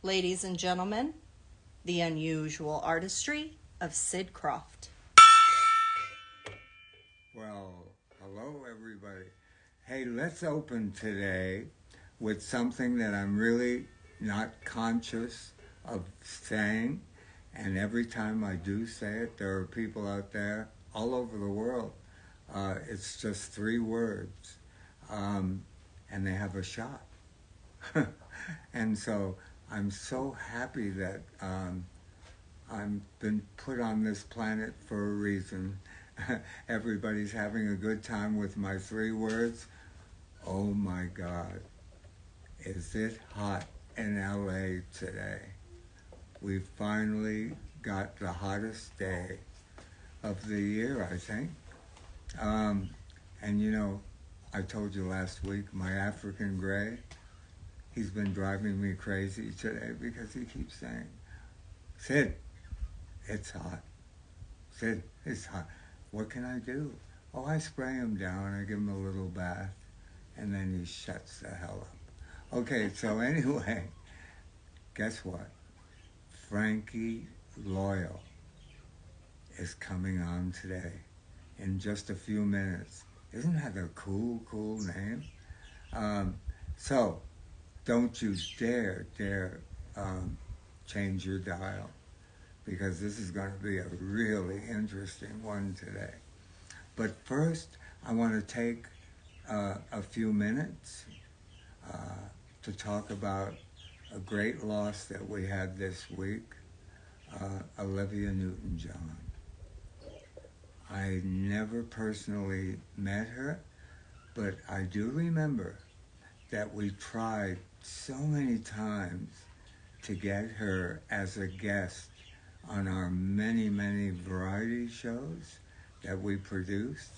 Ladies and gentlemen, the unusual artistry of Sid Krofft. Well, hello everybody. Hey, let's open today with something that I'm really not conscious of saying. And every time I do say it, there are people out there all over the world. It's just 3 words. And they have a shot. And so I'm so happy that I've been put on this planet for a reason. Everybody's having a good time with my 3 words. Oh my God, is it hot in LA today? We finally got the hottest day of the year, I think. And you know, I told you last week, my African gray, he's been driving me crazy today because he keeps saying, Sid, it's hot. Sid, it's hot. What can I do? Oh, I spray him down, I give him a little bath, and then he shuts the hell up. Okay, so anyway, guess what? Frankie Loyal is coming on today in just a few minutes. Isn't that a cool name? So, don't you dare change your dial, because this is going to be a really interesting one today. But first, I want to take a few minutes to talk about a great loss that we had this week, Olivia Newton-John. I never personally met her, but I do remember that we tried so many times to get her as a guest on our many variety shows that we produced.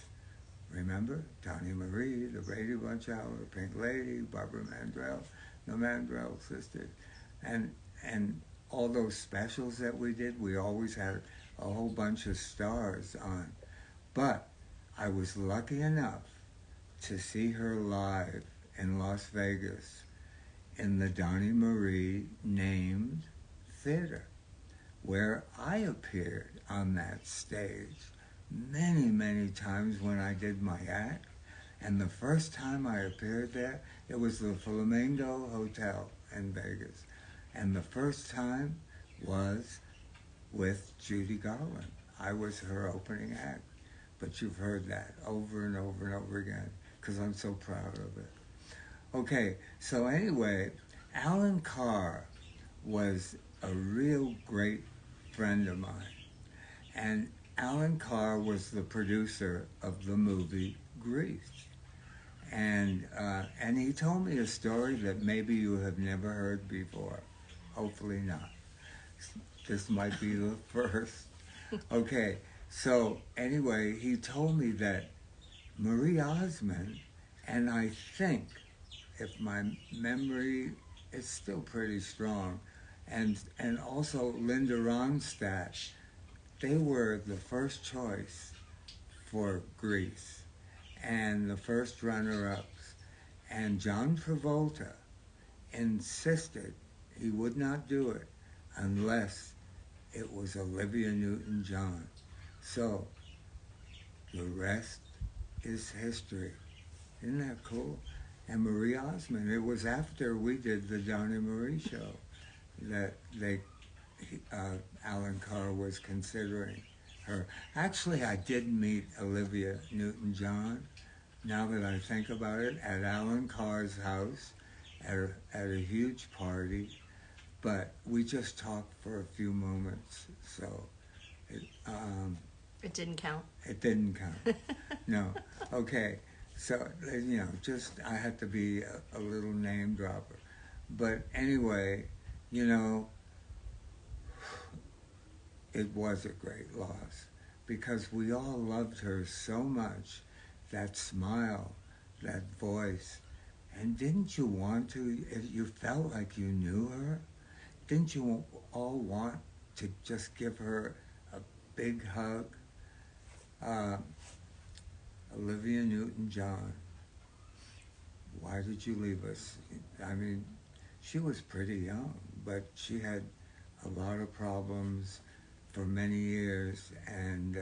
Remember? Donnie Marie, The Brady Bunch Hour, Pink Lady, Barbara Mandrell, the Mandrell Sisters, and all those specials that we did. We always had a whole bunch of stars on. But I was lucky enough to see her live in Las Vegas in the Donnie Marie named theater, where I appeared on that stage many times when I did my act. And the first time I appeared there, it was the Flamingo Hotel in Vegas. And the first time was with Judy Garland. I was her opening act. But you've heard that over and over again, because I'm so proud of it. Okay, so anyway, Alan Carr was a real great friend of mine. And Alan Carr was the producer of the movie Grease. And he told me a story that maybe you have never heard before. Hopefully not. This might be the first. Okay, so anyway, he told me that Marie Osmond, and I think, if my memory is still pretty strong, and also Linda Ronstadt, they were the first choice for Grease and the first runner-ups. And John Travolta insisted he would not do it unless it was Olivia Newton-John. So the rest is history. Isn't that cool? And Marie Osmond, it was after we did the Donnie Marie show that Alan Carr was considering her. Actually, I did meet Olivia Newton-John, now that I think about it, at Alan Carr's house at a huge party, but we just talked for a few moments, so It didn't count. It didn't count. No. Okay. So, you know, just I had to be a little name dropper. But anyway, you know, it was a great loss because we all loved her so much. That smile, that voice. And didn't you want to, if you felt like you knew her, didn't you all want to just give her a big hug? Olivia Newton-John, why did you leave us? I mean, she was pretty young, but she had a lot of problems for many years, and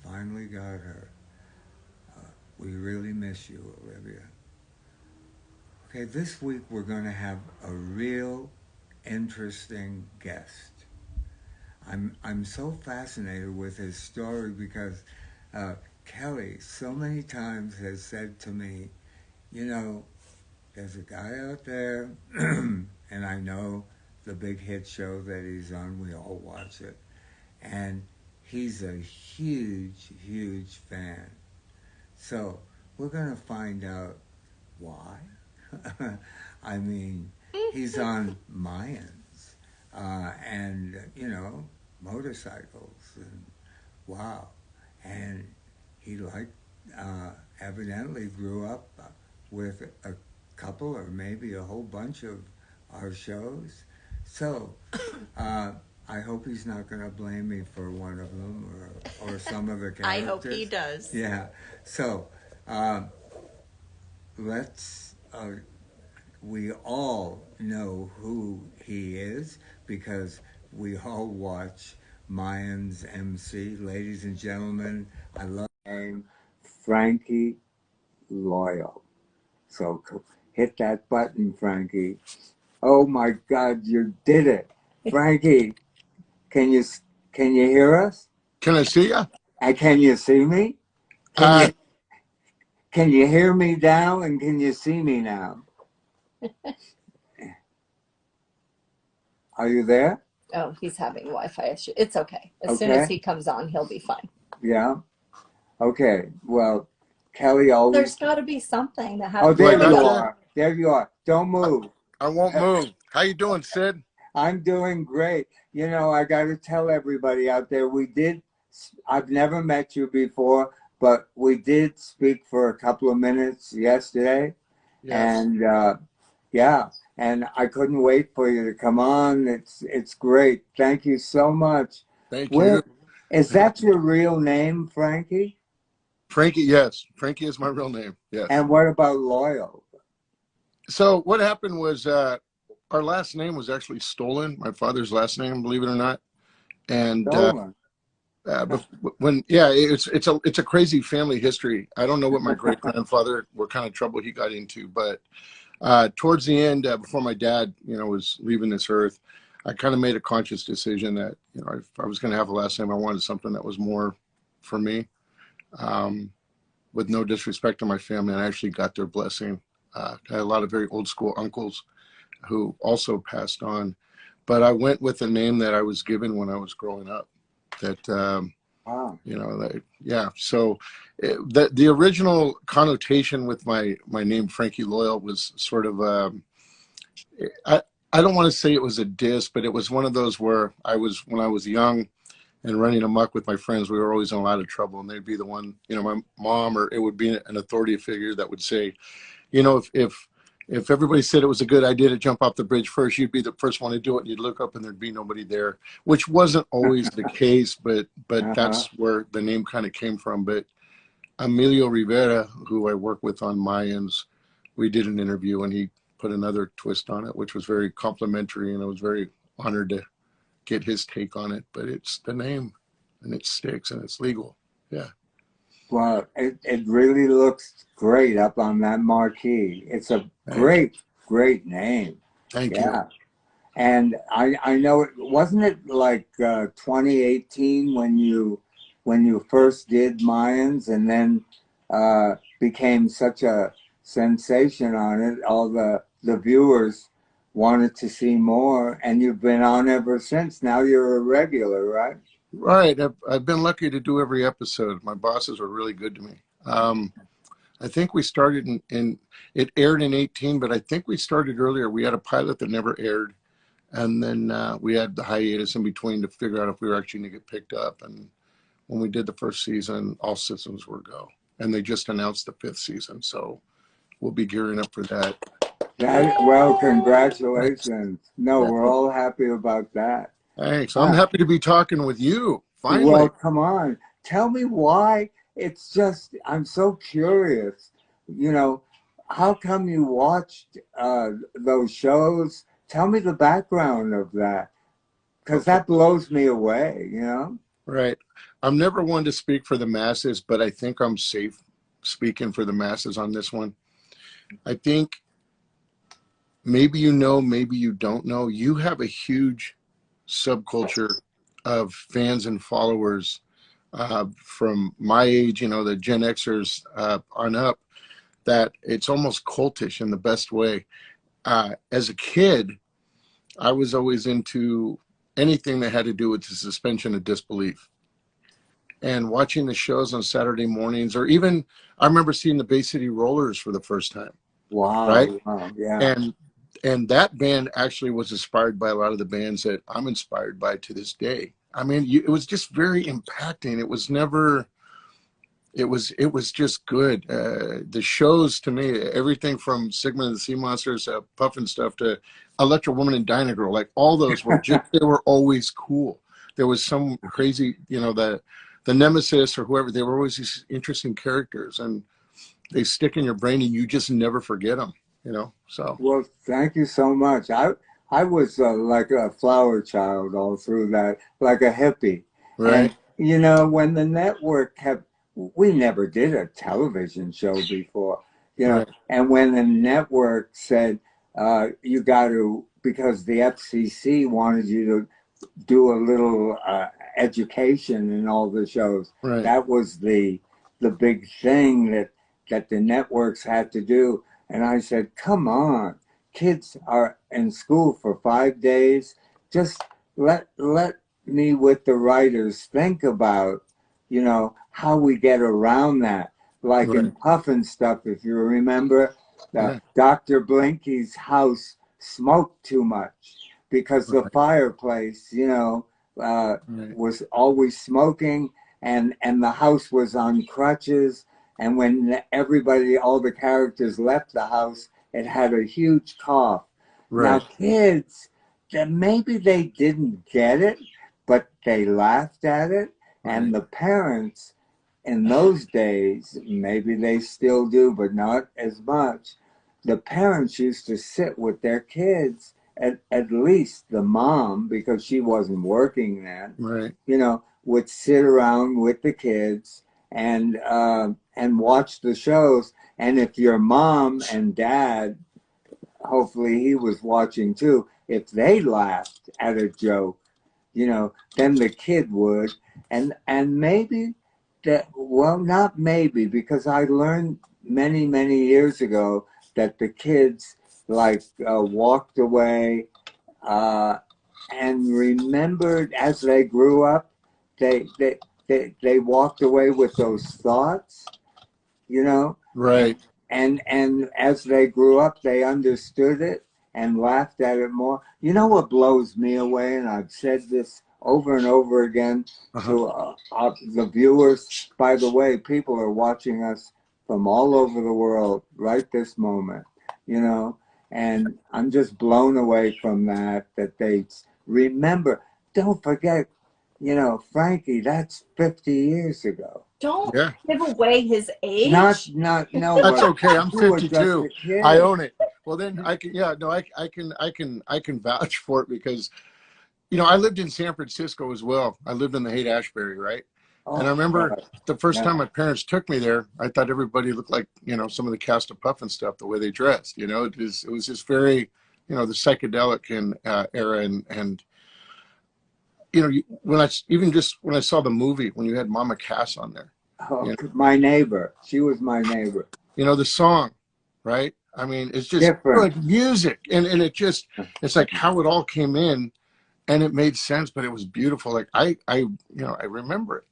finally got her. We really miss you, Olivia. Okay, this week we're going to have a real interesting guest. I'm so fascinated with his story because Kelly so many times has said to me, you know, there's a guy out there, and I know the big hit show that he's on, we all watch it, and he's a huge, huge fan. So we're going to find out why. I mean, he's on Mayans, and, you know, motorcycles, and wow. And he evidently grew up with a couple or maybe a whole bunch of our shows. So I hope he's not going to blame me for one of them or some of the characters. I hope he does. Yeah. So let's. We all know who he is because we all watch Mayans MC. Ladies and gentlemen, I love his name, Frankie Loyal. So hit that button, Frankie. Oh my God, you did it, Frankie. Can you hear us? Can I see you? And can you see me? Can you hear me now? And can you see me now? Are you there? Oh, he's having Wi-Fi issue. It's okay. As soon as he comes on, he'll be fine. Yeah. Okay. Well, Kelly always. There's got to be something to have. Oh, there you are. There you are. Don't move. I won't move. How you doing, Sid? I'm doing great. You know, I got to tell everybody out there, I've never met you before, but we did speak for a couple of minutes yesterday. Yes. And yeah, and I couldn't wait for you to come on. It's great. Thank you so much. Thank you. Is that your real name, Frankie? Frankie, yes. Frankie is my real name, yes. And what about Loyal? So what happened was our last name was actually stolen, my father's last name, believe it or not. And it's a crazy family history. I don't know what my great-grandfather, what kind of trouble he got into, but towards the end, before my dad, was leaving this earth, I kind of made a conscious decision that, if I was going to have a last name, I wanted something that was more for me, with no disrespect to my family. And I actually got their blessing. I had a lot of very old school uncles who also passed on, but I went with the name that I was given when I was growing up. That, wow. Yeah. So the original connotation with my name, Frankie Loyal, was sort of, I don't want to say it was a diss, but it was one of those where when I was young and running amok with my friends, we were always in a lot of trouble, and they'd be the one, my mom, or it would be an authority figure that would say, if everybody said it was a good idea to jump off the bridge first, you'd be the first one to do it, and you'd look up and there'd be nobody there, which wasn't always the case, but that's where the name kind of came from. But Emilio Rivera, who I work with on Mayans, we did an interview, and he put another twist on it, which was very complimentary, and I was very honored to get his take on it. But it's the name, and it sticks, and it's legal. Yeah. Well, it really looks great up on that marquee. It's a great name. Thank you. And I know wasn't it like 2018 when you first did Mayans, and then became such a sensation on it. All the viewers wanted to see more, and you've been on ever since. Now you're a regular, right? Right. I've been lucky to do every episode. My bosses were really good to me. I think we started it aired in 18, but I think we started earlier. We had a pilot that never aired. And then we had the hiatus in between to figure out if we were actually going to get picked up. And when we did the first season, all systems were go. And they just announced the 5th season. So we'll be gearing up for that. Well, congratulations. No, we're all happy about that. Thanks. I'm happy to be talking with you. Finally. Well, come on. Tell me why. It's just, I'm so curious. how come you watched those shows? Tell me the background of that, because Okay. that blows me away, you know? Right. I'm never one to speak for the masses, but I think I'm safe speaking for the masses on this one. I think maybe you know, maybe you don't know. You have a huge subculture of fans and followers from my age, you know, the Gen Xers on up, that it's almost cultish in the best way. As a kid, I was always into anything that had to do with the suspension of disbelief. And watching the shows on Saturday mornings, or even I remember seeing the Bay City Rollers for the first time, right? Wow, wow, yeah. And that band actually was inspired by a lot of the bands that I'm inspired by to this day. I mean, it was just very impacting. It was never, it was just good. The shows to me, everything from Sigmund and the Sea Monsters, Puffin stuff to Electro Woman and Dyna Girl, like all those were just, they were always cool. There was some crazy, you know, the Nemesis or whoever, they were always these interesting characters, and they stick in your brain and you just never forget them, you know? So. Well, thank you so much. I was like a flower child all through that, like a hippie. Right. And, you know, when the network kept, we never did a television show before, you know, Right. and when the network said, you got to, because the FCC wanted you to do a little education in all the shows. Right. That was the big thing that the networks had to do. And I said, come on, kids are in school for 5 days. Just let me with the writers think about, you know, how we get around that. Like in Right. Puffin stuff, if you remember, Yeah. Dr. Blinky's house smoked too much because the Right. fireplace, you know, Right. was always smoking, and the house was on crutches. And when everybody, all the characters left the house, it had a huge cough. Now, Right. kids, maybe they didn't get it, but they laughed at it. And Right. the parents in those days, maybe they still do, but not as much. The parents used to sit with their kids, at least the mom, because she wasn't working then, Right. you know, would sit around with the kids and watch the shows. And if your mom and dad, hopefully he was watching too, if they laughed at a joke, you know, then the kid would. And maybe that, well, not maybe, because I learned many years ago that the kids like walked away and remembered as they grew up, they, they, they walked away with those thoughts, you know, and Right. and as they grew up, they understood it and laughed at it more. You know what blows me away, and I've said this over and over again Uh-huh. to the viewers. By the way, people are watching us from all over the world right this moment, you know, and I'm just blown away from that they remember. Don't forget, you know, Frankie, that's 50 years ago. Don't Yeah. give away his Not, age. no, That's but okay. I'm you were just 52. a I kid. own it. Well, then I can, yeah, no, I can vouch for it because, you know, I lived in San Francisco as well. I lived in the Haight-Ashbury, right? And I Oh, remember God. the first Yeah. time my parents took me there, I thought everybody looked like, you know, some of the cast of Puff and stuff, the way they dressed, you know, it was just very, you know, the psychedelic and era. And, you know, when even just when I saw the movie, when you had Mama Cass on there, Oh, you know, my neighbor. She was my neighbor. the song, right? I mean, it's just Different. good music. And it just, it's like how it all came in and it made sense, but it was beautiful. Like you know, I remember it.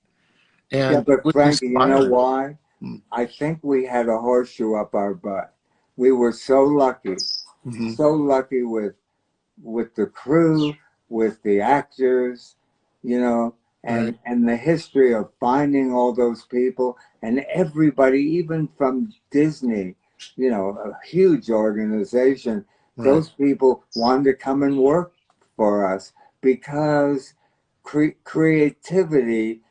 Yeah, And it but was Frankie, you know inspiring. why? Mm. I think we had a horseshoe up our butt. We were Mm-hmm. so lucky with the crew, with the actors, you know, Right. and the history of finding all those people and everybody, even from Disney, you know, a huge organization. Right. Those people wanted to come and work for us because creativity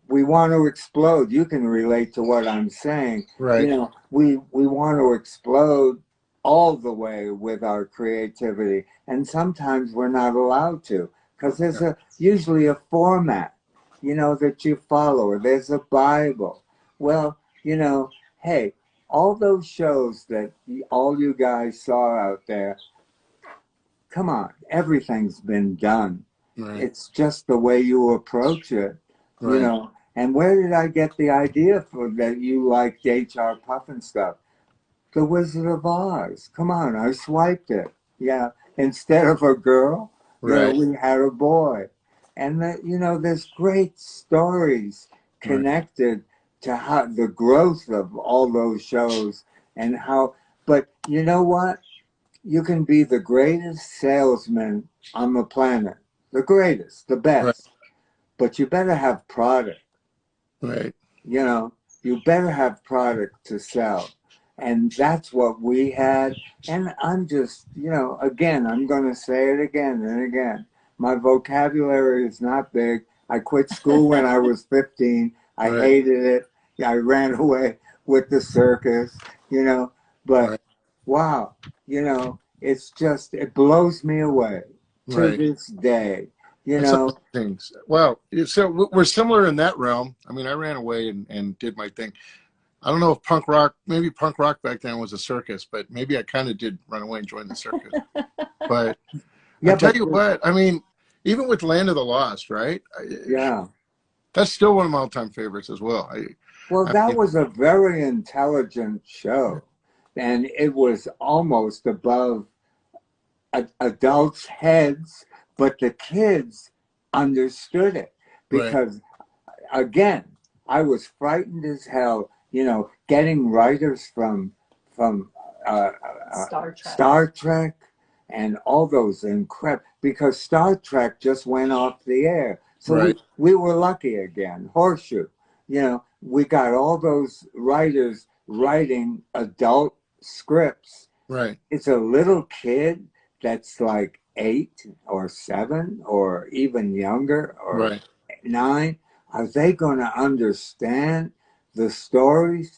we want to explode. You can relate to what I'm saying. Right. We want to explode all the way with our creativity, and sometimes we're not allowed to because there's usually a format, that you follow, or there's a Bible. Well, hey, all those shows that all you guys saw out there, come on, everything's been done. Right. It's just the way you approach it, Right. And where did I get the idea for that you liked H.R. Puffin stuff? The Wizard of Oz. Come on, I swiped it. Yeah. Instead of a girl, Right. we had a boy. And there's great stories connected to how the growth of all those shows and how, but you know what? You can be the greatest salesman on the planet, the greatest, the Right. best, but you better have product. Right. You better have product to sell. And that's what we had. And I'm just, again, I'm going to say it again and again. My vocabulary is not big. I quit school when I was 15. I hated it. I ran away with the circus, but wow, it's just, it blows me away to this day, That's things. Well, so we're similar in that realm. I mean, I ran away and did my thing. I don't know if maybe punk rock back then was a circus, but maybe I kind of did run away and join the circus. But I tell you what, I mean, even with Land of the Lost, right? Yeah. That's still one of my all-time favorites as well. That was a very intelligent show, and it was almost above adults' heads, but the kids understood it because, again, I was frightened as hell. Getting writers from Star Trek and all those incredible, because Star Trek just went off the air. So we were lucky again. Horseshoe. We got all those writers writing adult scripts. Right. It's a little kid that's like 8 or 7 or even younger or 9. Are they going to understand the stories?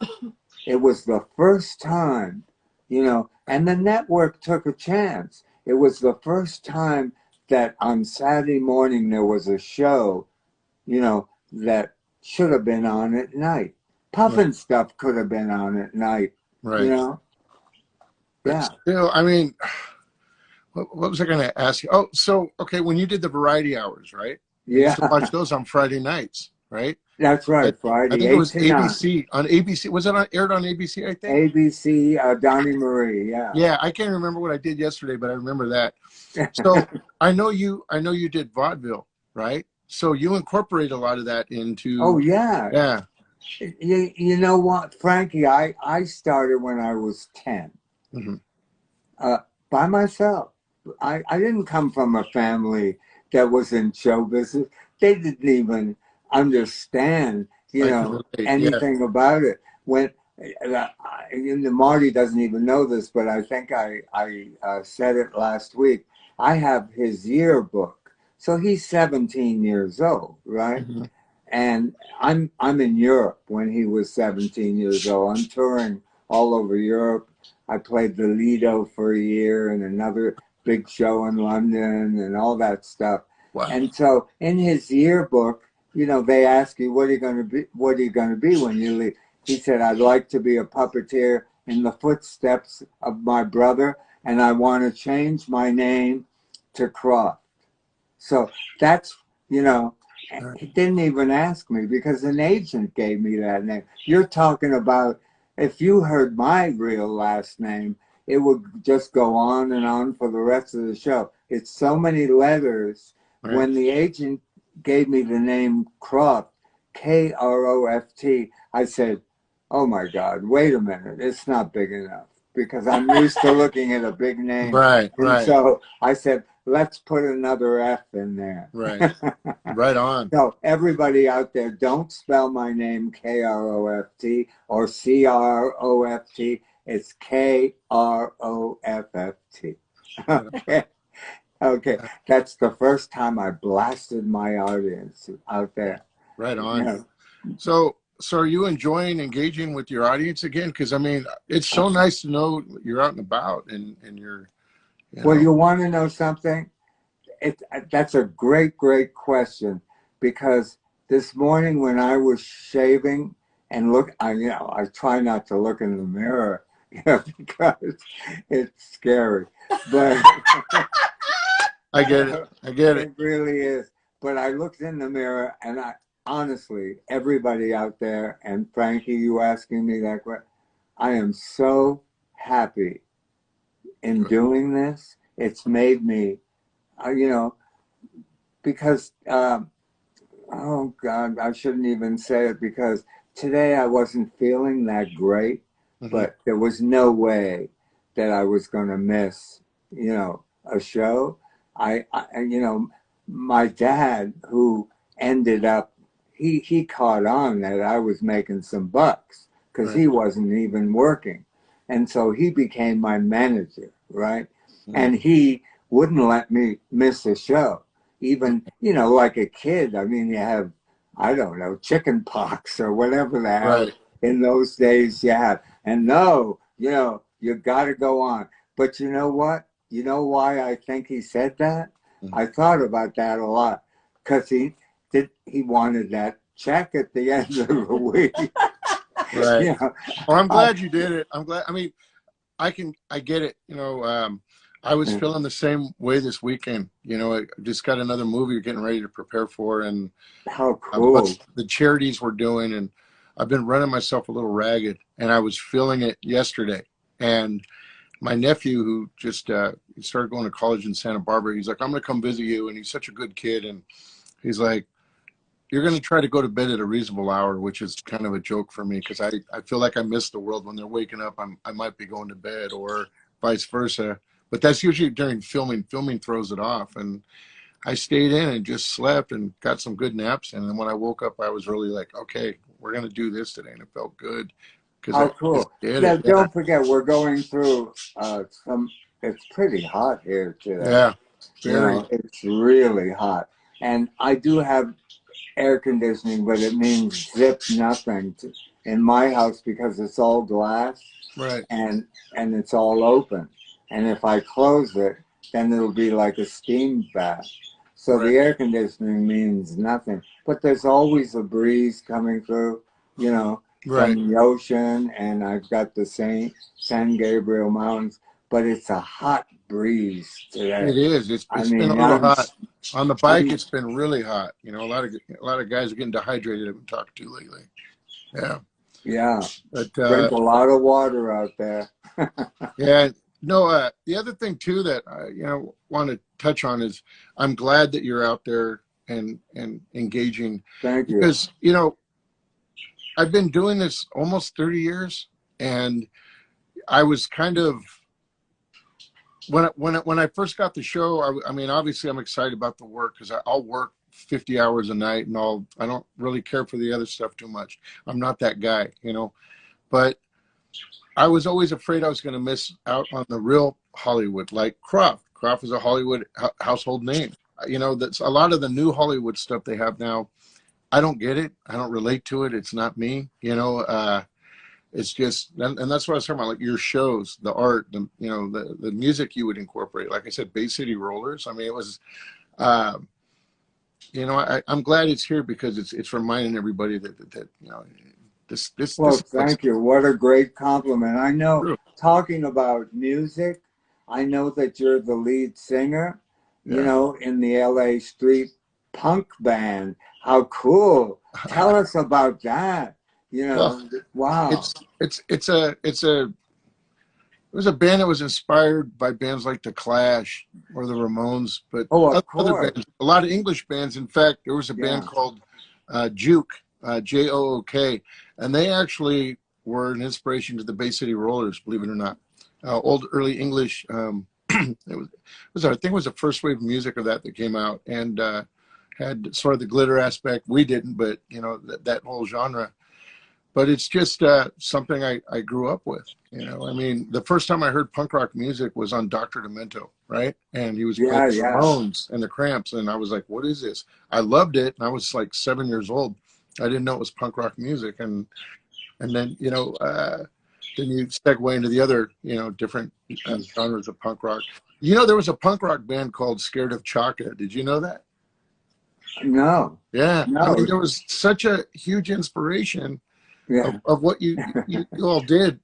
It was the first time, and the network took a chance. It was the first time that on Saturday morning there was a show, that should have been on at night. Puffin stuff could have been on at night, But yeah. Still, I mean, what was I going to ask you? Oh, so, okay, when you did the variety hours, right? You used to watch those on Friday nights, right? That's right, Friday. I think it was ABC, on ABC. Was it aired on ABC, I think? ABC, Donnie Marie, yeah. Yeah, I can't remember what I did yesterday, but I remember that. So I know you did vaudeville, right? So you incorporate a lot of that into. Oh, yeah. Yeah. You know what, Frankie, I started when I was 10. By myself. I didn't come from a family that was in show business. They didn't even understand, anything about it. When Marty doesn't even know this, but I think I said it last week. I have his yearbook. So he's 17 years old, right? And I'm in Europe when he was 17 years old. I'm touring all over Europe. I played the Lido for a year and another big show in London and all that stuff. Wow. And so in his yearbook, they ask you, what are you going to be? What are you going to be when you leave? He said, I'd like to be a puppeteer in the footsteps of my brother, and I want to change my name to Krofft. So that's, he didn't even ask me because an agent gave me that name. You're talking about, if you heard my real last name, it would just go on and on for the rest of the show. It's so many letters. When the agent gave me the name Krofft, Krofft, I said, oh my God, wait a minute, it's not big enough, because I'm used to looking at a big name. Right. So I said, let's put another F in there. Right on. So everybody out there, don't spell my name Krofft or Crofft. It's Krofft. Okay. That's the first time I blasted my audience out there. Right on. Yeah. So are you enjoying engaging with your audience again? Because I mean, it's so nice to know you're out and about and you're, Well, you want to know something? That's a great question, because this morning when I was shaving and I try not to look in the mirror, because it's scary. But I get it. It really is. But I looked in the mirror, and honestly, everybody out there, and Frankie, you asking me that question, I am so happy in doing this. It's made me, because, oh God, I shouldn't even say it, because today I wasn't feeling that great, but there was no way that I was going to miss, a show. My dad, who ended up, he caught on that I was making some bucks, because he wasn't even working. And so he became my manager, right? And he wouldn't let me miss a show. Even, like a kid, I mean, you have, I don't know, chicken pox or whatever the hell in those days you have. And no, you got to go on. But you know what? You know why I think he said that? I thought about that a lot, because he wanted that check at the end of the week. Right. Well, I'm glad you did it. I'm glad. I mean, I get it. I was feeling the same way this weekend. I just got another movie getting ready to prepare for, and how cool the charities we're doing, and I've been running myself a little ragged, and I was feeling it yesterday. And my nephew, who just started going to college in Santa Barbara, he's like, I'm going to come visit you, and he's such a good kid, and he's like, you're going to try to go to bed at a reasonable hour, which is kind of a joke for me, because I feel like I miss the world when they're waking up. I might be going to bed, or vice versa. But that's usually during filming. Filming throws it off. And I stayed in and just slept and got some good naps. And then when I woke up, I was really like, okay, we're going to do this today. And it felt good. How cool. Don't forget, we're going through it's pretty hot here today. Yeah, very. It's really hot. And I do have air conditioning, but it means zip nothing in my house, because it's all glass. Right. And it's all open. And if I close it, then it'll be like a steam bath. So the air conditioning means nothing. But there's always a breeze coming through, from the ocean, and I've got the San Gabriel Mountains, but it's a hot breeze today. It is. It's been a little hot. On the bike, it's been really hot. A lot of guys are getting dehydrated. I've been talking to lately. Yeah. Yeah. But drink a lot of water out there. Yeah. No, the other thing too that I want to touch on is I'm glad that you're out there and engaging. Thank you. Because I've been doing this almost 30 years, and I was kind of when I first got the show. I mean, obviously, I'm excited about the work, because I'll work 50 hours a night, and I don't really care for the other stuff too much. I'm not that guy, but I was always afraid I was going to miss out on the real Hollywood, like Krofft. Krofft is a Hollywood household name. That's a lot of the new Hollywood stuff they have now. I don't get it. I don't relate to it. It's not me. It's just, and that's what I was talking about, like your shows, the art, the music you would incorporate. Like I said, Bay City Rollers. I mean, it was, I'm glad it's here, because it's reminding everybody that thank you. What a great compliment. I know, talking about music, I know that you're the lead singer, in the LA street punk band. How cool. Tell us about that. Wow. It was a band that was inspired by bands like The Clash or the Ramones, but other bands, a lot of English bands. In fact, there was a band called Juke, Jook, and they actually were an inspiration to the Bay City Rollers, believe it or not. Old early English. I think it was the first wave of music of that came out, and had sort of the glitter aspect. We didn't, but that whole genre. But it's just something I grew up with. I mean, the first time I heard punk rock music was on Dr. Demento, right? And he was playing the Ramones and the Cramps, and I was like, what is this? I loved it, and I was like 7 years old. I didn't know it was punk rock music, and then then you segue into the other different genres of punk rock. There was a punk rock band called Scared of Chaka. Did you know that? No. Yeah, No. I mean, there was such a huge inspiration of what you all did.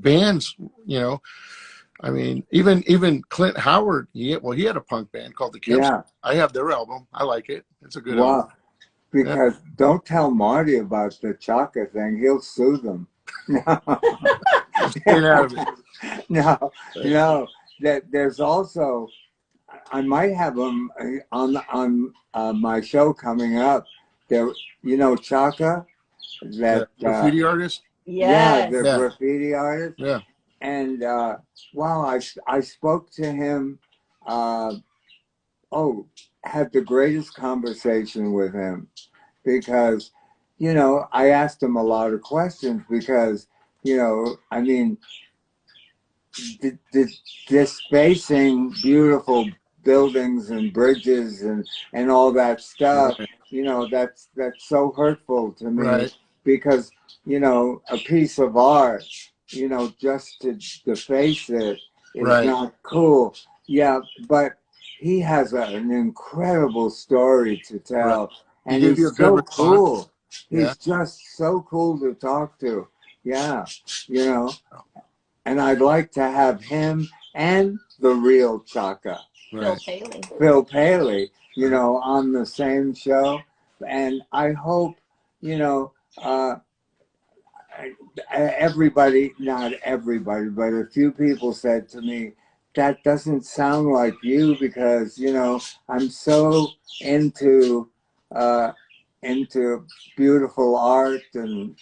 Bands, I mean, even Clint Howard, he had a punk band called the Kips. Yeah. I have their album. I like it. It's a good Wow. album. Because don't tell Marty about the Chaka thing. He'll sue them. No. Get out of it. No. There's also, I might have them on my show coming up. There, Chaka, that graffiti artist. Yes. Yeah, the graffiti artist. Yeah. And wow, I spoke to him. Had the greatest conversation with him because, I asked him a lot of questions because, I mean, this facing beautiful buildings and bridges and all that stuff, that's so hurtful to me because, a piece of art, just to deface it is not cool. Yeah, but he has an incredible story to tell, and he's so cool. He's just so cool to talk to. Yeah, and I'd like to have him and the real Chaka, Phil Paley, on the same show, and I hope, everybody, not everybody, but a few people said to me, that doesn't sound like you because, I'm so into beautiful art and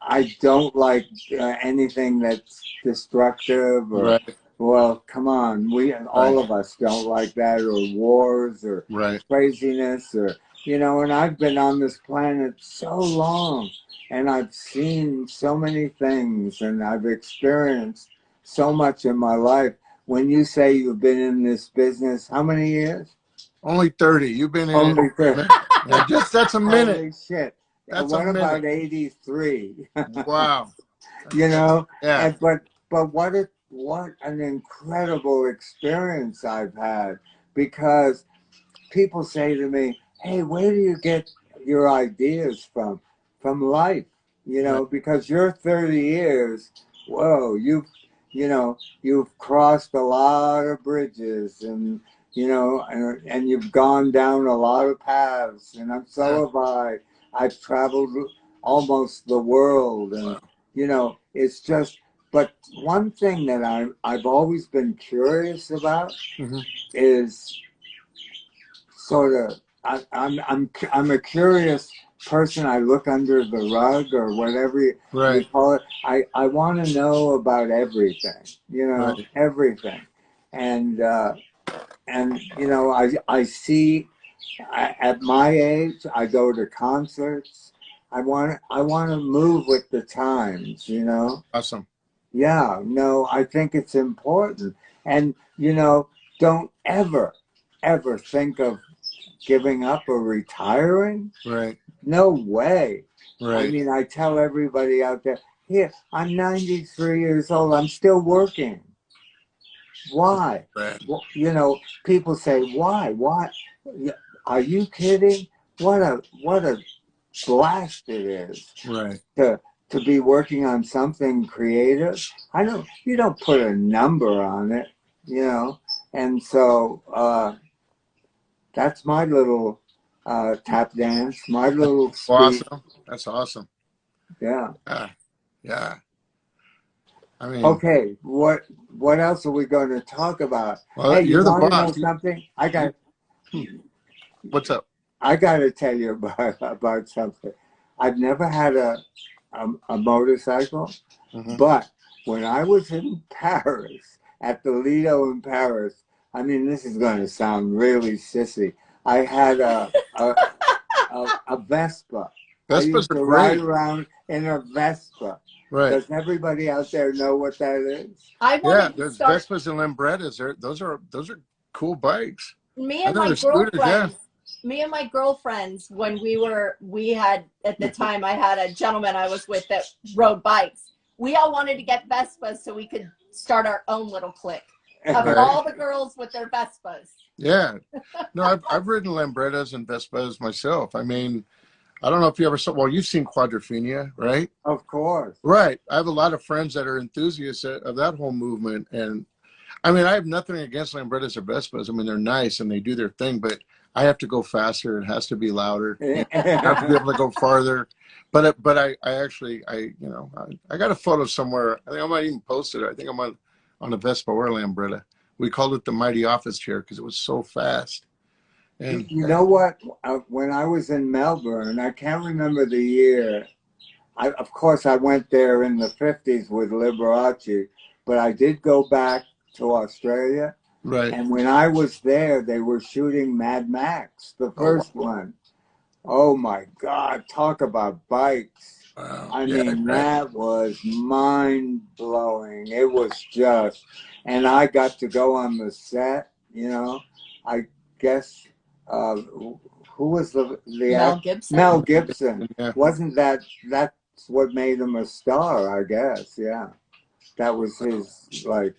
I don't like anything that's destructive or, well, come on, all of us don't like that, or wars or craziness or, and I've been on this planet so long and I've seen so many things and I've experienced so much in my life. When you say you've been in this business, how many years? Only 30. You've been in only 30. That's a minute. Holy shit. That's what a minute. About 83? Wow. Yeah. And, but what an incredible experience I've had, because people say to me, hey, where do you get your ideas from life? Because you're 30 years, whoa, you've crossed a lot of bridges and you've gone down a lot of paths, and so have I. I've traveled almost the world, and it's just. But one thing that I've always been curious about is sort of I'm a curious person. I look under the rug or whatever you call it. I want to know about everything, everything, and I see. At my age, I go to concerts. I want to move with the times, Awesome. Yeah, no, I think it's important. And, don't ever think of giving up or retiring. Right. No way. Right. I mean, I tell everybody out there, here, I'm 93 years old. I'm still working. Why? Right. Well, people say, why? Why? Are you kidding? What a blast it is. Right. To be working on something creative. You don't put a number on it, And so that's my little tap dance, my little speech. Awesome. That's awesome. Yeah. Yeah. I mean, okay, what else are we going to talk about? Well, hey, you're you the want boss. to know something? What's up? I got to tell you about something. I've never had a motorcycle, but when I was in Paris, at the Lido in Paris, I mean, this is going to sound really sissy. I had a Vespa. I used to ride around in a Vespa. Right. Does everybody out there know what that is? There's Vespas and Lambrettas. Those are cool bikes. Me and my girlfriend me and my girlfriends, when we had, at the time, I had a gentleman I was with that rode bikes. We all wanted to get Vespas so we could start our own little clique of Right. all the girls with their Vespas. Yeah. No, I've ridden Lambrettas and Vespas myself. I mean, I don't know if you ever saw, well, you've seen Quadrophenia, right? Of course. Right. I have a lot of friends that are enthusiasts of that whole movement. And I mean, I have nothing against Lambrettas or Vespas. I mean, they're nice and they do their thing, but I have to go faster. It has to be louder. I have to be able to go farther. But I actually, I got a photo somewhere. I think I might even post it. I think I'm on a Vespa or a Lambretta. We called it the Mighty Office Chair because it was so fast. And you know what? When I was in Melbourne, I can't remember the year. Of course, I went there in the 50s with Liberace, but I did go back to Australia. right. And when I was there, they were shooting Mad Max, the first one. Oh my God, talk about bikes. Wow. I mean, that was mind-blowing. It was just, and I got to go on the set, you know. I guess, who was the Mel Gibson. Mel Gibson. Yeah. Wasn't that's what made him a star, I guess, yeah. That was his, like,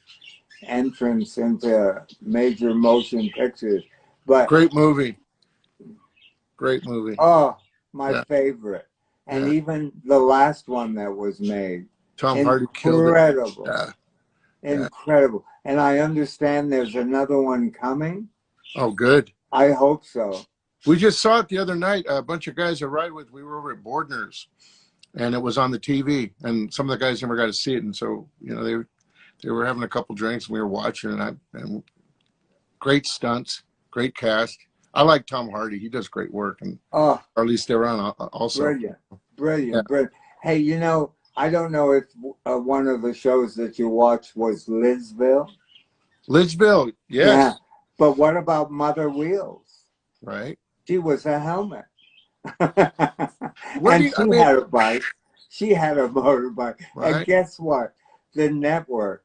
entrance into major motion pictures. But Great movie. Great movie. oh, my Yeah. favorite. And Yeah. even the last one that was made. Tom Hardy killed it. Incredible. Yeah. Incredible. And I understand there's another one coming. Oh, good. I hope so. We just saw it the other night. A bunch of guys I ride with, we were over at Bordner's, and it was on the TV. And some of the guys never got to see it, and so they were having a couple drinks, and we were watching. And great stunts, great cast. I like Tom Hardy; he does great work, and Oh, Charlize Theron also. brilliant. Brilliant. Yeah. Brilliant. Hey, you know, I don't know if one of the shows that you watched was Lidsville. Lidsville, yes. Yeah. But what about Mother Wheels? Right. She was a helmet. Where And do you- she I mean- had a bike. She had a motorbike. And Right. guess what? The network,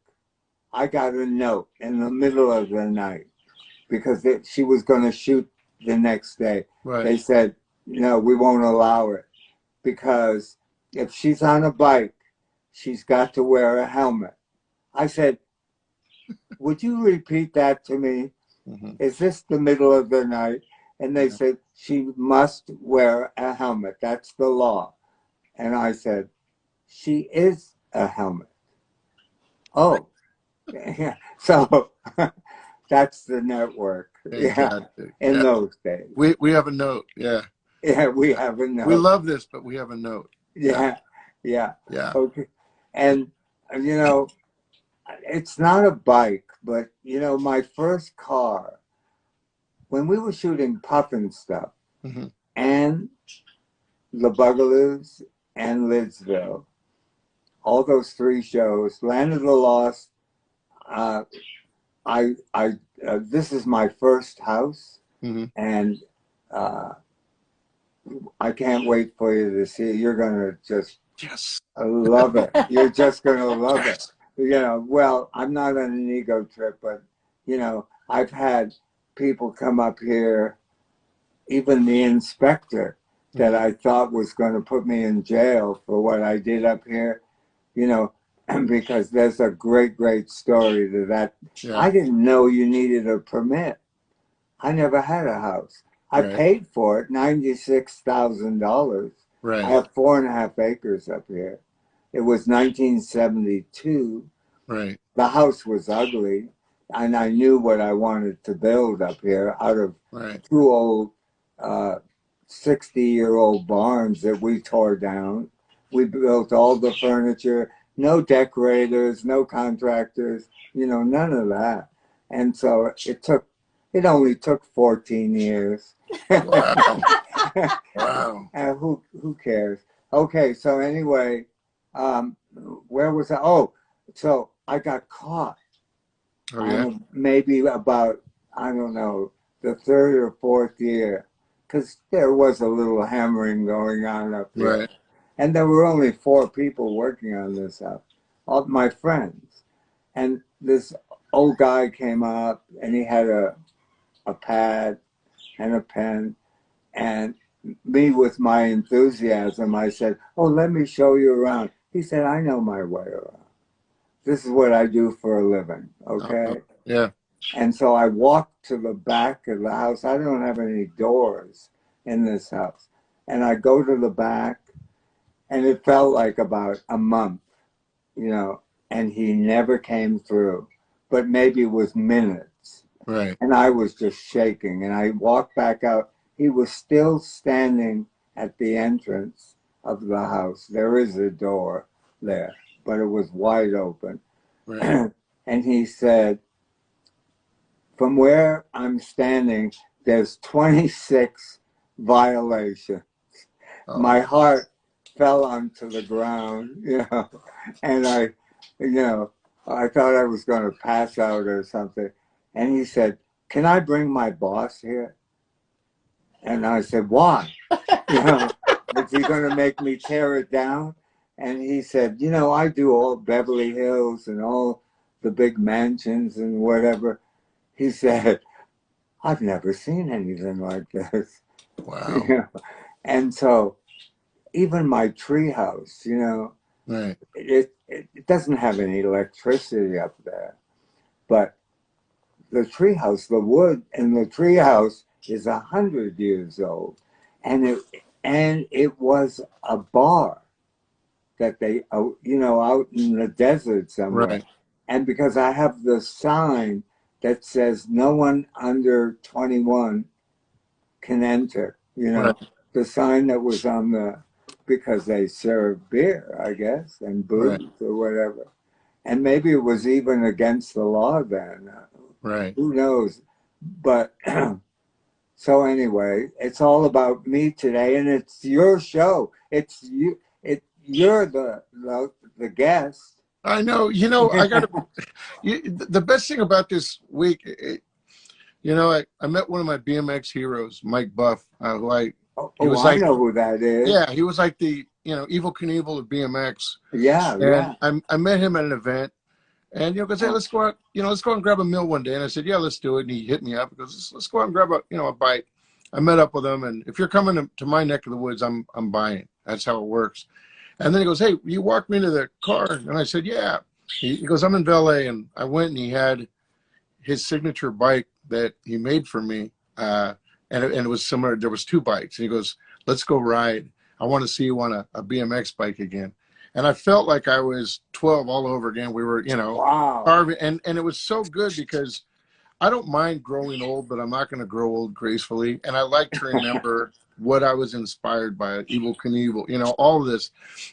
I got a note in the middle of the night because she was going to shoot the next day. Right. They said, no, we won't allow it because if she's on a bike, she's got to wear a helmet. I said, would you repeat that to me? Mhm. Is this the middle of the night? And they said, she must wear a helmet. That's the law. And I said, she is a helmet. Oh, yeah. So that's the network. Yeah, Fantastic. in Yeah. those days. We have a note. Yeah. Yeah, we have a note. We love this, but we have a note. Yeah, yeah. Yeah. Okay. And, you know, it's not a bike, but, you know, my first car, when we were shooting Puffin stuff, Mhm. and the Bugaloos and Lidsville, all those three shows, Land of the Lost, this is my first house, Mhm. and I can't wait for you to see it. You're gonna just Yes. love it. You're just gonna love it. Yes. You know, well, I'm not on an ego trip, but you know, I've had people come up here, even the inspector that I thought was going to put me in jail for what I did up here, you know, because there's a great, great story to that. Yeah. I didn't know you needed a permit. I never had a house. I Right. paid for it, $96,000. I Right. have 4.5 acres up here. It was 1972. Right. The house was ugly, and I knew what I wanted to build up here out of Right. two old 60-year-old barns that we tore down. We built all the furniture, no decorators, no contractors, you know, none of that. And so it only took 14 years. Wow. Wow. And who cares? Okay, so anyway, where was I? Oh, so I got caught. Oh yeah. Maybe about, I don't know, the third or fourth year, because there was a little hammering going on up there. Right. And there were only 4 people working on this house, all my friends. And this old guy came up, and he had a pad and a pen, And me, with my enthusiasm, I said, "Oh, let me show you around." He said, "I know my way around. This is what I do for a living, okay?" Yeah. And so I walked to the back of the house. I don't have any doors in this house. And I go to the back, and it felt like about a month, and he never came through, but maybe it was minutes. Right. And I was just shaking. And I walked back out. He was still standing at the entrance of the house. There is a door there, but it was wide open. Right. And he said, "From where I'm standing, there's 26 violations." Oh. My heart fell onto the ground, and I thought I was going to pass out or something. And he said, "Can I bring my boss here?" And I said, "Why? Is he going to make me tear it down?" And he said, "I do all Beverly Hills and all the big mansions and whatever." He said, "I've never seen anything like this." Wow. And so even my treehouse, Right. it doesn't have any electricity up there, but the treehouse, the wood in the treehouse is 100 years old, and it was a bar that they, out in the desert somewhere. Right. And because I have the sign that says no one under 21 can enter, Right. the sign that was on because they serve beer, I guess, and booze or whatever. And maybe it was even against the law then. Right. Who knows? But so anyway, it's all about me today, and it's your show. It's you. You're the guest. I know. I got to. The best thing about this week, I met one of my BMX heroes, Mike Buff, who I know who that is. Yeah, he was like the Evil Knievel of BMX. Yeah, and yeah. I met him at an event, and goes, "Hey, let's go out. Let's go out and grab a meal one day." And I said, "Yeah, let's do it." And he hit me up. He goes, "Let's go out and grab a bite." I met up with him, and if you're coming to my neck of the woods, I'm buying. That's how it works. And then he goes, "Hey, you walk me to the car?" And I said, "Yeah." He goes, "I'm in valet," and I went, and he had his signature bike that he made for me, and it was similar. There was two bikes, and he goes, "Let's go ride. I want to see you on a BMX bike again." And I felt like I was 12 all over again. We were, wow. carving, and it was so good because I don't mind growing old, but I'm not going to grow old gracefully. And I like to remember what I was inspired by, Evil Knievel, all of this.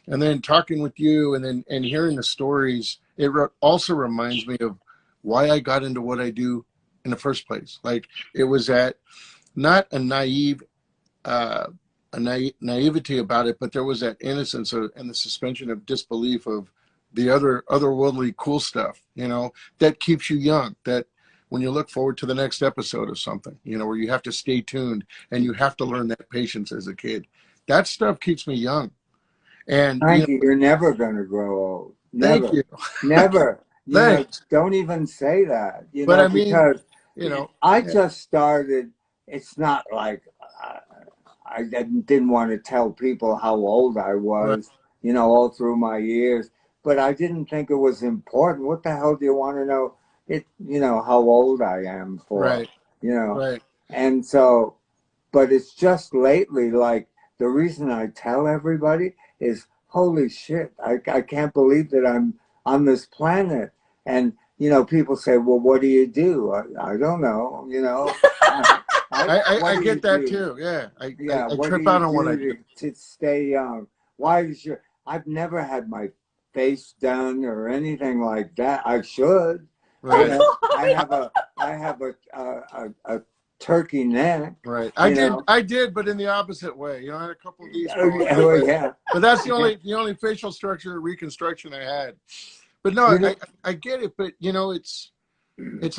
And then talking with you and hearing the stories, it also reminds me of why I got into what I do in the first place. Like, it was not a naivety about it, but there was that innocence and the suspension of disbelief of the otherworldly cool stuff, that keeps you young, that when you look forward to the next episode of something, where you have to stay tuned and you have to learn that patience as a kid, that stuff keeps me young. And Frankie, you're never going to grow old. Never. Thank you. Never. Thanks. Don't even say that, but I mean, because I yeah. just started. It's not like I didn't want to tell people how old I was, all through my years, but I didn't think it was important. What the hell do you want to know? How old I am for, Right. Right. And so, but it's just lately, like, the reason I tell everybody is, holy shit, I can't believe that I'm on this planet. And, people say, well, what do you do? I don't know, I get that too. Yeah. I trip out on what I do. To stay young. I've never had my face done or anything like that. I should. Right. I have a turkey neck. Right. I did, but in the opposite way. I had a couple of these. Yeah. But that's the only facial structure reconstruction I had. But no, I get it. But it's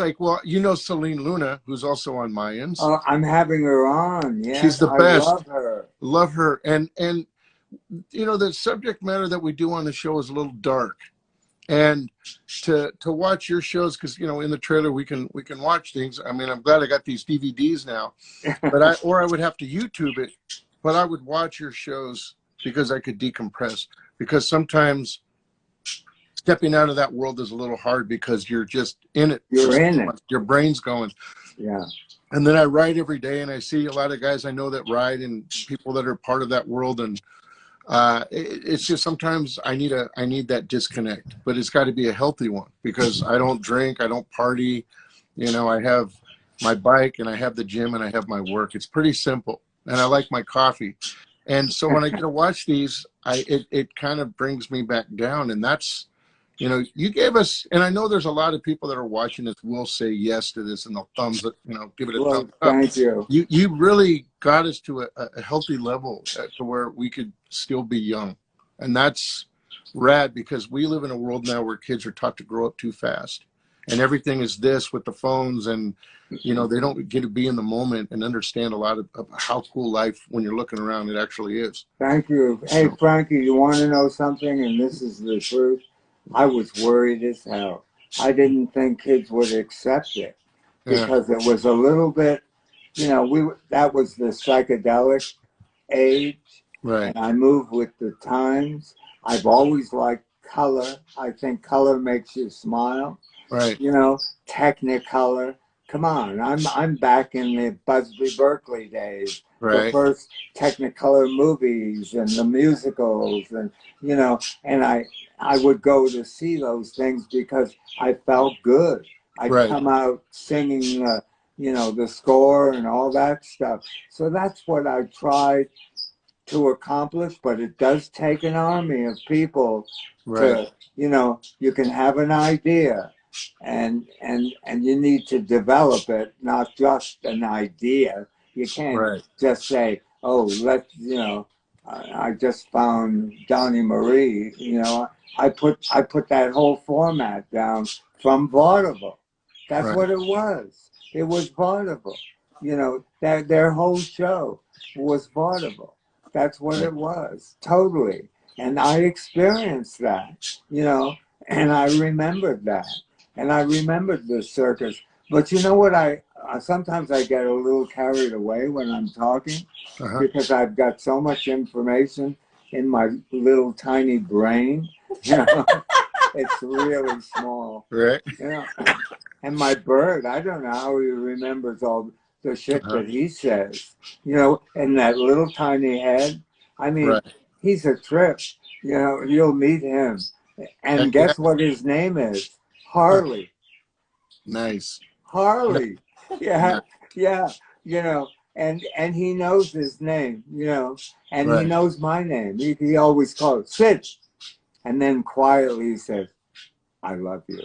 like, well, Celine Luna, who's also on Mayans. I'm having her on. Yeah, she's the best. I love her. Love her. And the subject matter that we do on the show is a little dark. And to watch your shows, because you know in the trailer we can watch things. I mean, I'm glad I got these DVDs now, but I would have to YouTube it, but I would watch your shows because I could decompress. Because sometimes stepping out of that world is a little hard because you're just in it. You're in it. Your brain's going. Yeah. And then I ride every day, and I see a lot of guys I know that ride and people that are part of that world, and it's just sometimes I need that disconnect, but it's got to be a healthy one because I don't drink, I don't party, you know, I have my bike and I have the gym and I have my work. It's pretty simple, and I like my coffee. And so when I get to watch these, it kind of brings me back down, and that's, you know, you gave us, and I know there's a lot of people that are watching this will say yes to this and they'll thumbs it, you know, give it a thumbs up. Thank you. You really got us to a healthy level to where we could still be young. And that's rad because we live in a world now where kids are taught to grow up too fast. And everything is this with the phones, and, you know, they don't get to be in the moment and understand a lot of how cool life, when you're looking around, it actually is. Thank you. Hey, Frankie, you want to know something? And this is the truth. I was worried as hell. I didn't think kids would accept it because it was a little bit, you know, that was the psychedelic age. Right. And I moved with the times. I've always liked color. I think color makes you smile. Right. You know, Technicolor. Come on, I'm back in the Busby Berkeley days. Right. The first Technicolor movies and the musicals, and you know, and I would go to see those things because I felt good. I'd come out singing, you know, the score and all that stuff. So that's what I tried to accomplish, but it does take an army of people to, you know, you can have an idea and you need to develop it, not just an idea. You can't just say, oh, you know, I just found Donnie Marie, you know. I put that whole format down from vaudeville. That's what it was. It was vaudeville. You know, their whole show was vaudeville. That's what it was, totally. And I experienced that, you know, and I remembered that. And I remembered the circus. But you know what, sometimes I get a little carried away when I'm talking because I've got so much information in my little tiny brain. You know, it's really small. Right. You know, and my bird, I don't know how he remembers all the shit that he says. You know, in that little tiny head. I mean, he's a trip. You know, you'll meet him. And guess what his name is? Harley. Nice. Harley. Yeah, yeah. You know, and he knows his name, you know, and he knows my name. He always calls Sid. And then quietly he says, I love you.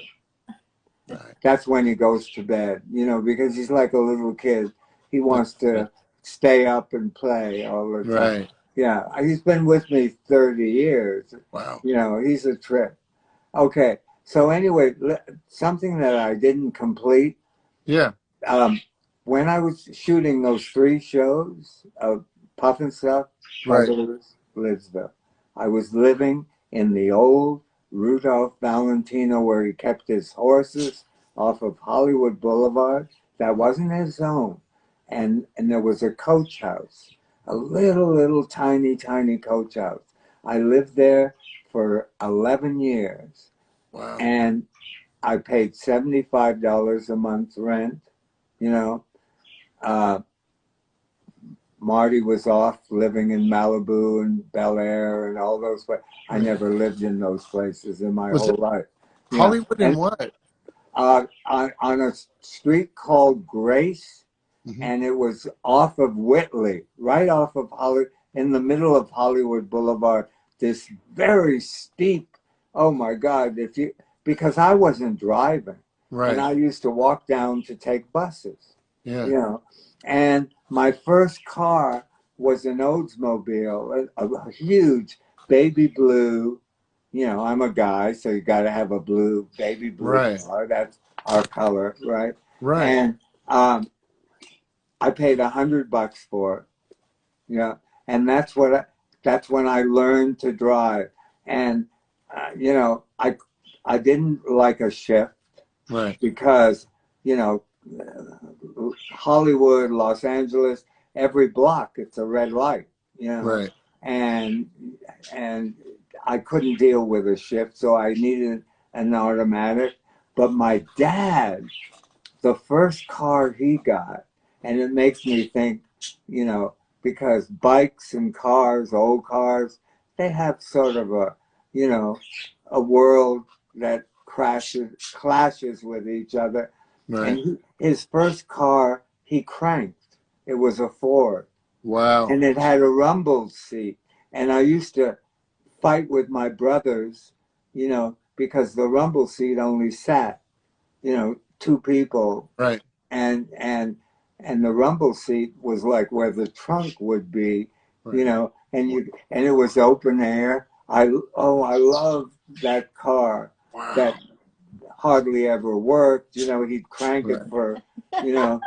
That's when he goes to bed, you know, because he's like a little kid. He wants to stay up and play all the time. Yeah, he's been with me 30 years. Wow. You know, he's a trip. Okay, so anyway, something that I didn't complete. Yeah. When I was shooting those 3 shows of Puff and Stuff, Lidsville, I was living in the old Rudolph Valentino where he kept his horses off of Hollywood Boulevard. That wasn't his own. And there was a coach house, a little tiny coach house. I lived there for 11 years. Wow. And I paid $75 a month rent, you know. Marty was off living in Malibu and Bel Air and all those places. I never lived in those places in my whole life. Hollywood and what? On a street called Grace, and it was off of Whitley, right off of Hollywood, in the middle of Hollywood Boulevard. This very steep, oh my God, because I wasn't driving. And I used to walk down to take buses. Yeah. You know, and my first car was an Oldsmobile, a huge baby blue. You know, I'm a guy, so you got to have a baby blue car. That's our color, right? Right. And I paid $100 for it. Yeah, and that's when I learned to drive. And you know, I didn't like a shift Right. because, you know, Hollywood, Los Angeles, every block it's a red light, you know, Right. and and I couldn't deal with a shift, so I needed an automatic. But my dad, the first car he got, and it makes me think, you know, because bikes and cars, old cars, they have sort of a, you know, a world that clashes with each other. Right. And his first car, he cranked. It was a Ford, Wow. and it had a rumble seat. And I used to fight with my brothers, you know, because the rumble seat only sat, you know, two people, Right. and the rumble seat was like where the trunk would be, you Right. know, and it was open air. I love that car. Wow. That hardly ever worked. You know, he'd crank it Right. for, you know,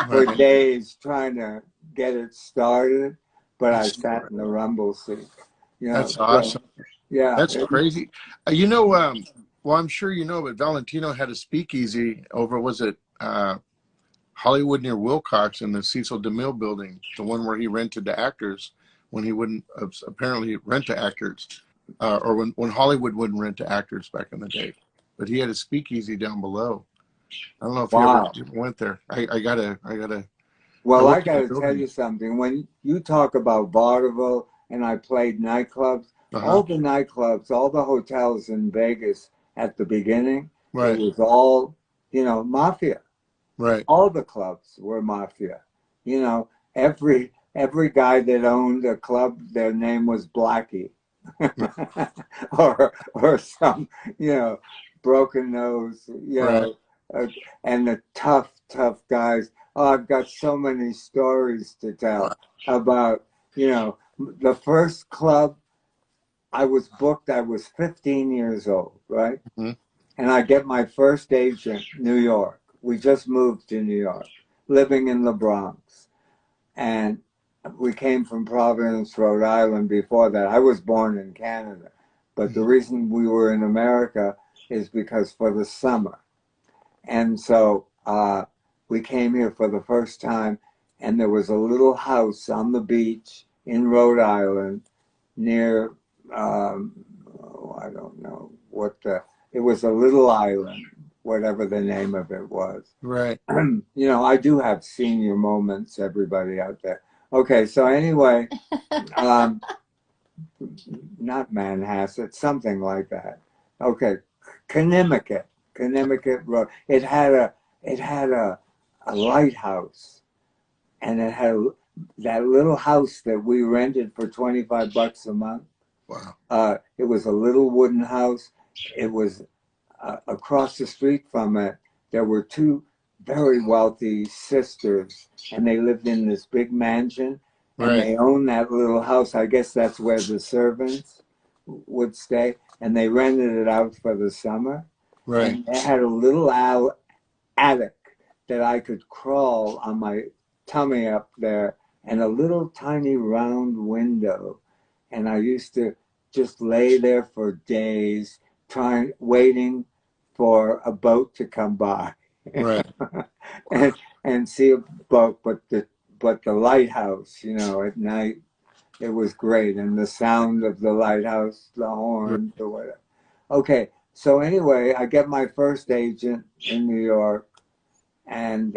for Right. days trying to get it started. But I That's sat in the rumble seat. You know, that's so, awesome. yeah. That's crazy. You know, well, I'm sure you know, but Valentino had a speakeasy over, was it Hollywood near Wilcox in the Cecil DeMille building, the one where he rented to actors when he wouldn't apparently rent to actors, or when Hollywood wouldn't rent to actors back in the day. But he had a speakeasy down below. I don't know if you ever Wow. went there. I gotta. I Well, I worked in got the to tell building. you something. When you talk about vaudeville and I played nightclubs, Uh-huh. all the nightclubs, all the hotels in Vegas at the beginning, it Right. was all, you know, mafia. Right. All the clubs were mafia. You know, every guy that owned a club, their name was Blackie, or some, you know, broken nose, you Right. know, and the tough guys. Oh, I've got so many stories to Wow. tell about, you know, the first club I was booked. I was 15 years old, right? Mm-hmm. And I get my first agent, New York. We just moved to New York, living in the Bronx. And we came from Providence, Rhode Island before that. I was born in Canada. But the Mm-hmm. reason we were in America is because for the summer. And so we came here for the first time, and there was a little house on the beach in Rhode Island near, I don't know what it was, a little island, whatever the name of it was. Right. You know, I do have senior moments, everybody out there. Okay, so anyway, um, not Manhasset, something like that. Okay, Connecticut Road. It had a lighthouse, and it had that little house that we rented for $25 a month. Wow. It was a little wooden house. It was across the street from it. There were two very wealthy sisters, and they lived in this big mansion, and Right. they owned that little house. I guess that's where the servants would stay, and they rented it out for the summer. Right. And they had a little attic that I could crawl on my tummy up there, and a little tiny round window. And I used to just lay there for days, waiting for a boat to come by, Right. Wow. and see a boat. But the lighthouse, you know, at night, it was great, and the sound of the lighthouse, the Right. horns or whatever. Okay, so anyway, I get my first agent in New York, and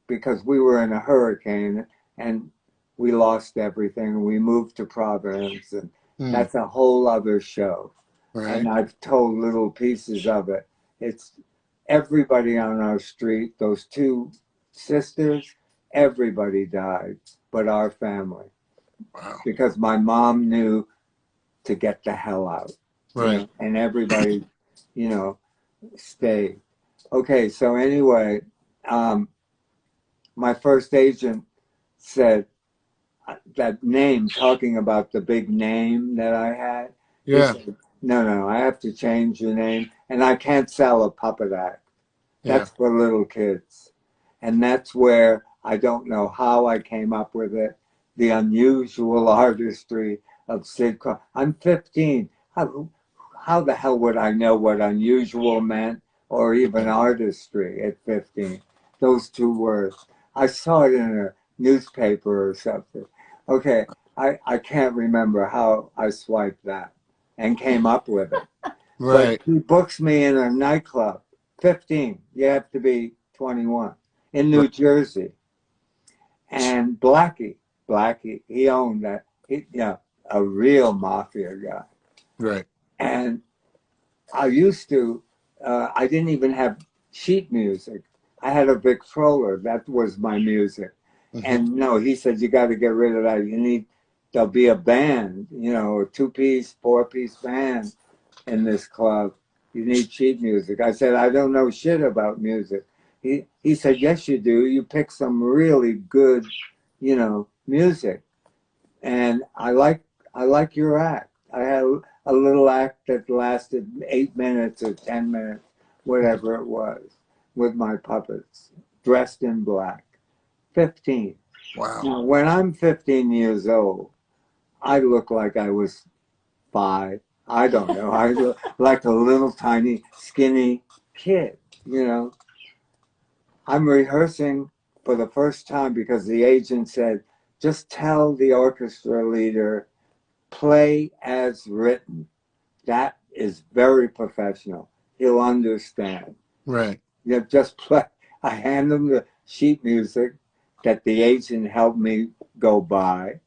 because we were in a hurricane and we lost everything, we moved to Providence, and Mm. that's a whole other show. Right. And I've told little pieces of it. It's everybody on our street, those two sisters, everybody died, but our family, Wow. because my mom knew to get the hell out, you Right. know, and everybody, you know, stayed. Okay, so anyway, my first agent said that name, talking about the big name that I had. He Yeah. said, no, I have to change the name, and I can't sell a puppet act. Yeah. That's for little kids. And that's where I don't know how I came up with it. The unusual artistry of Sid Krofft. I'm 15. how the hell would I know what unusual meant or even artistry at 15? Those two words. I saw it in a newspaper or something. Okay, I can't remember how I swiped that and came up with it. But Right. he books me in a nightclub. 15. You have to be 21 in New Jersey. And Blackie, he owned that. A real mafia guy. Right. And I used to. I didn't even have sheet music. I had a Victrola. That was my music. Mm-hmm. And no, he said you got to get rid of that. There'll be a band. A 2-piece, 4-piece band in this club. You need sheet music. I said, I don't know shit about music. He said, yes, you do. You pick some really good, music. And I like your act. I had a little act that lasted 8 minutes or 10 minutes, whatever it was, with my puppets, dressed in black. 15. Wow. Now, when I'm 15 years old, I look like I was 5. I don't know. I look like a little tiny, skinny kid, I'm rehearsing for the first time because the agent said, just tell the orchestra leader, play as written. That is very professional. He'll understand. Right. Just play. I hand him the sheet music that the agent helped me go by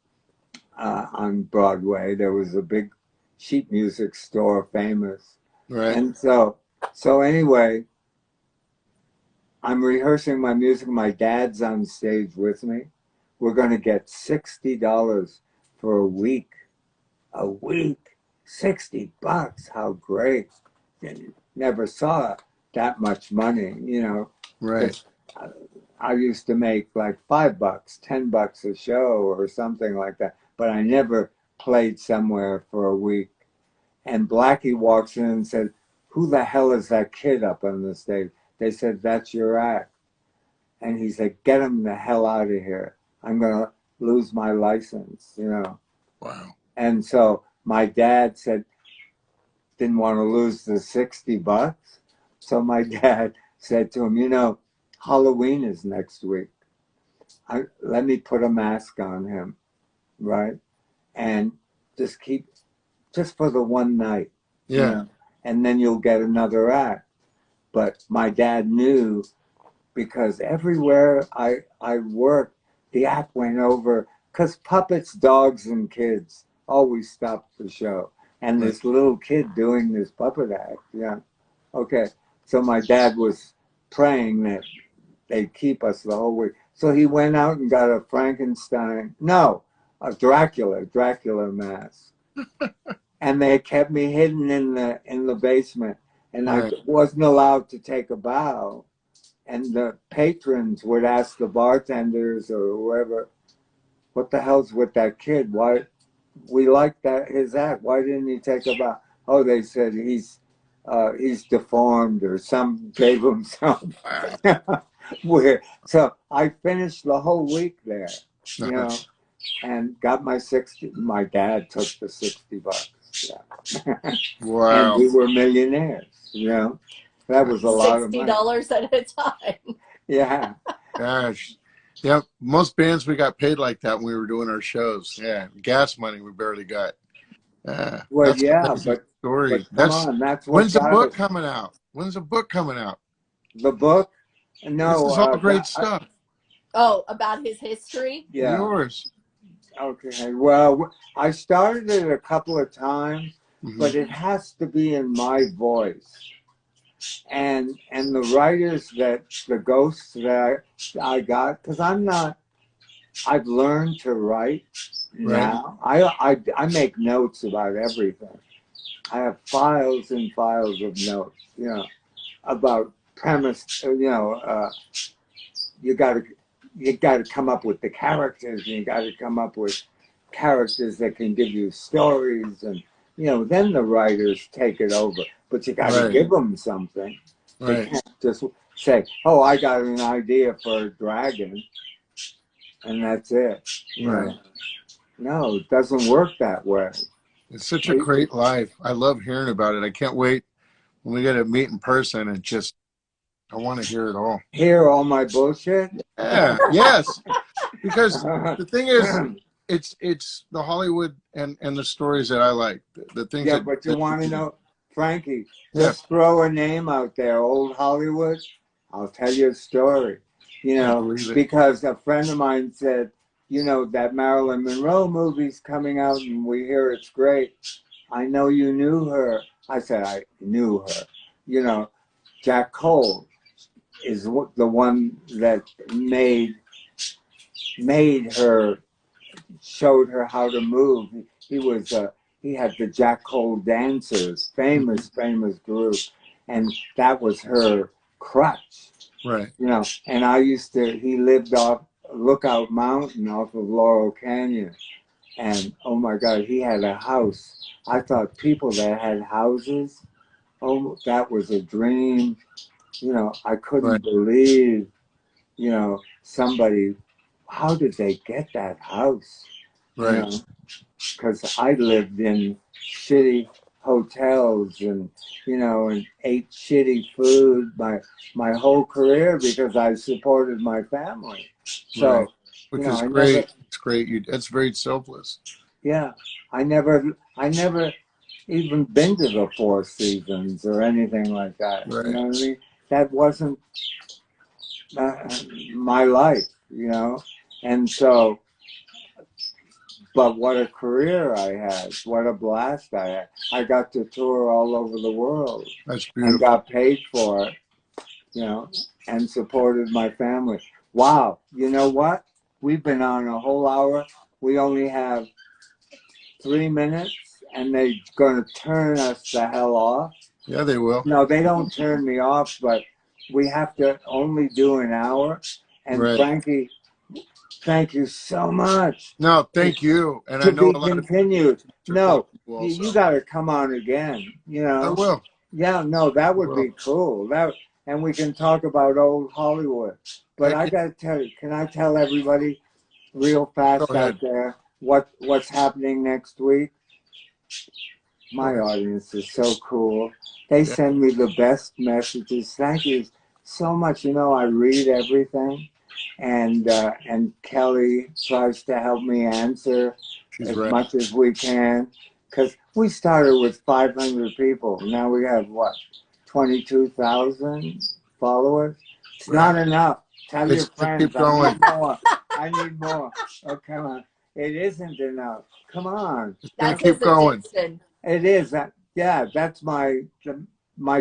on Broadway. There was a big sheet music store, famous. Right. And so anyway, I'm rehearsing my music. My dad's on stage with me. We're going to get $60 for a week. A week. $60. How great. Never saw that much money, Right. I used to make like $5, $10 a show or something like that. But I never played somewhere for a week. And Blackie walks in and said, who the hell is that kid up on the stage? They said, that's your act. And he said, get him the hell out of here. I'm going to lose my license, Wow. And so my dad didn't want to lose the $60. So my dad said to him, Halloween is next week. Let me put a mask on him, right? And just for the one night. Yeah. And then you'll get another act. But my dad knew because everywhere I worked, the act went over because puppets, dogs, and kids always stop the show. And this little kid doing this puppet act, Okay, so my dad was praying that they'd keep us the whole week. So he went out and got a Dracula mask. And they kept me hidden in the basement. And I wasn't allowed to take a bow. And the patrons would ask the bartenders or whoever, what the hell's with that kid? Why we like his act? Why didn't he take a bow? Oh, they said he's deformed or some gave him some weird. So I finished the whole week there, and got my 60. My dad took the $60. Yeah. Wow. And we were millionaires, That was a lot of money. $60 at a time. Yeah. Gosh. Yeah. Most bands we got paid like that when we were doing our shows. Yeah. Gas money we barely got. Well, that's yeah, a crazy story. but come on, that's what when's the book us. coming out? When's the book coming out? The book? No. This is all great stuff. Oh, about his history? Yeah. Yours. Okay. Well, I started it a couple of times, but it has to be in my voice. And the writers the ghosts that I got, because I've learned to write now. I make notes about everything. I have files and files of notes, about premise, you got to come up with the characters, and you got to come up with characters that can give you stories, and then the writers take it over. But you got to give them something. They can't just say, "Oh, I got an idea for a dragon," and that's it. No, it doesn't work that way. It's such a great life. I love hearing about it. I can't wait when we get to meet in person and just, I want to hear it all. Hear all my bullshit? Yeah, yes. Because the thing is, it's the Hollywood and the stories that I like. The things Yeah, that, but you want to know, Frankie, Yeah. just throw a name out there, old Hollywood. I'll tell you a story. You I know, believe it. because a friend of mine said, you know, that Marilyn Monroe movie's coming out and we hear it's great. I know you knew her. I said, I knew her. You know, Jack Cole is the one that made her, showed her how to move. He was he had the Jack Cole Dancers, famous group, and that was her crutch. Right. You know, and he lived off Lookout Mountain off of Laurel Canyon. And oh my God, he had a house. I thought people that had houses, oh, that was a dream. You know, I couldn't believe, you know, somebody, how did they get that house? Right. You know, because I lived in shitty hotels and, you know, and ate shitty food my whole career because I supported my family. So, Right. Which you know, is I great. never, It's great. That's very selfless. yeah, I never even been to the Four Seasons or anything like that. Right. You know what I mean? That wasn't my life, you know? And so, but what a career I had. What a blast I had. I got to tour all over the world. That's and beautiful. got paid for it, you know, and supported my family. Wow. You know what? We've been on a whole hour. We only have 3 minutes, and they're going to turn us the hell off. Yeah, they will. No, they don't turn me off, but we have to only do an hour. And Right. Frankie, thank you so much. No, thank you. And To I know be a lot continued. of No, also. you got to come on again. You know. I will. Yeah, no, that would be cool. And we can talk about old Hollywood. But I got to tell you, can I tell everybody real fast out there what's happening next week? My audience is so cool. They send me the best messages. Thank you so much. You know, I read everything, and Kelly tries to help me answer much as we can, because we started with 500 people. Now we have what, 22,000 followers. It's not enough. Tell your friends. Keep going. I need more. Oh, come on. It isn't enough. Come on. That's keep going. Addiction. It is. Yeah, that's my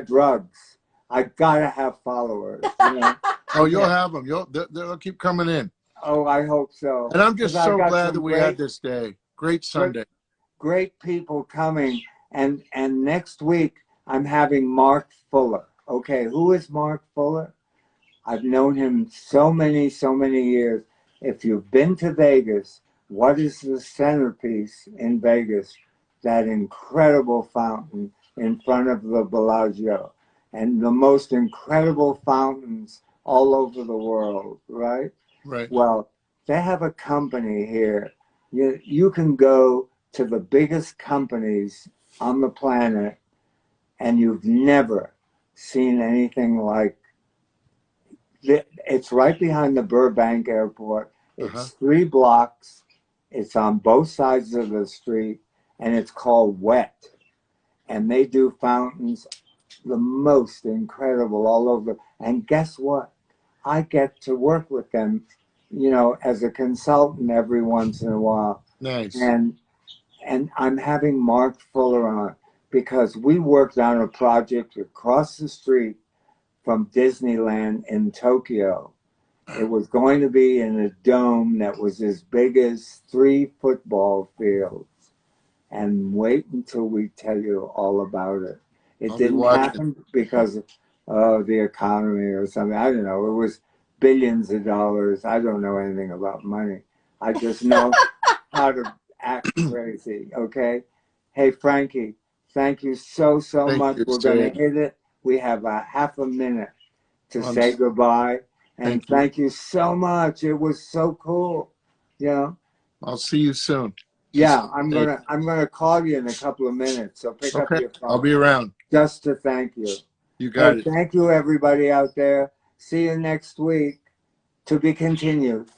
drugs. I gotta have followers. You know? Oh, you'll have them. They'll keep coming in. Oh, I hope so. And I'm just so glad that we had this day. Great Sunday. Great people coming. And next week I'm having Mark Fuller. Okay, who is Mark Fuller? I've known him so many years. If you've been to Vegas, what is the centerpiece in Vegas? That incredible fountain in front of the Bellagio, and the most incredible fountains all over the world, right? Right. Well, they have a company here. You can go to the biggest companies on the planet, and you've never seen anything like it. It's right behind the Burbank Airport. It's 3 blocks. It's on both sides of the street. And it's called Wet. And they do fountains, the most incredible all over. And guess what? I get to work with them, you know, as a consultant every once in a while. Nice. And I'm having Mark Fuller on because we worked on a project across the street from Disneyland in Tokyo. It was going to be in a dome that was as big as 3 football fields. And wait until we tell you all about it. It didn't happen because of the economy or something. I don't know. It was billions of dollars. I don't know anything about money. I just know how to act crazy, okay? Hey, Frankie, thank you so much. We're going to hit it. We have a half a minute to say goodbye. And thank you so much. It was so cool. Yeah. I'll see you soon. Yeah, I'm gonna call you in a couple of minutes. So pick up Okay, your phone. I'll be around. Just to thank you. You got it. Thank you, everybody out there. See you next week. To be continued.